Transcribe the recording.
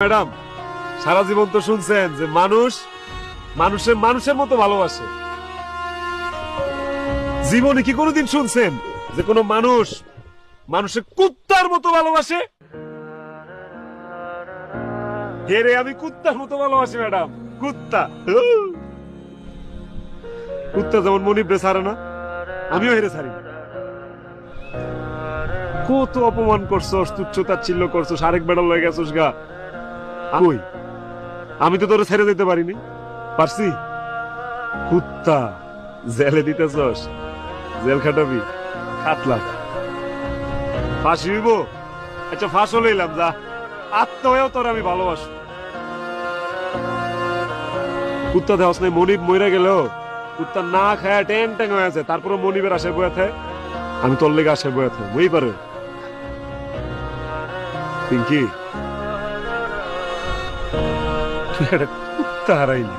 Madam, সারা জীবন তো শুনছেন যে মানুষ মানুষের মতো ভালোবাসে। জীবনে কি কোনোদিন শুনছেন যে কোনো মানুষের কুত্তার মতো ভালোবাসে? হেরে আমি কুত্তার মতো ভালোবাসি ম্যাডাম। কুত্তা কুত্তা যেমন মনিবরে ছাড়ে না, আমিও হেরে ছাড়ি না। কত অপমান করছস, তুচ্ছতাচ্ছিল্য করছস, আরেক বেড়া লয়ে গেছস গা। কই, আমি তো তোরে ছেড়ে দিতে পারিনি, পারছি? কুত্তা জেলে দিতেছস, জেল খাটাবি, খাটলাম, ফাঁসি হইব। আচ্ছা ফাঁস হইলাম, যা আত্মা হয়েও তোর আমি ভালোবাসি। কুত্তা দেওয়াস নাই, মনিব মইরা গেল, কুত্তা না খায় ট্যাং ট্যাং হয়ে আছে, তারপরে মনিবের আশায় বয়ে থাকে, আমি তোর লেগে আশায় বয়ে থাকি, বই পারে। পিঙ্কি, তুই একটা কুত্তা হারাইলি।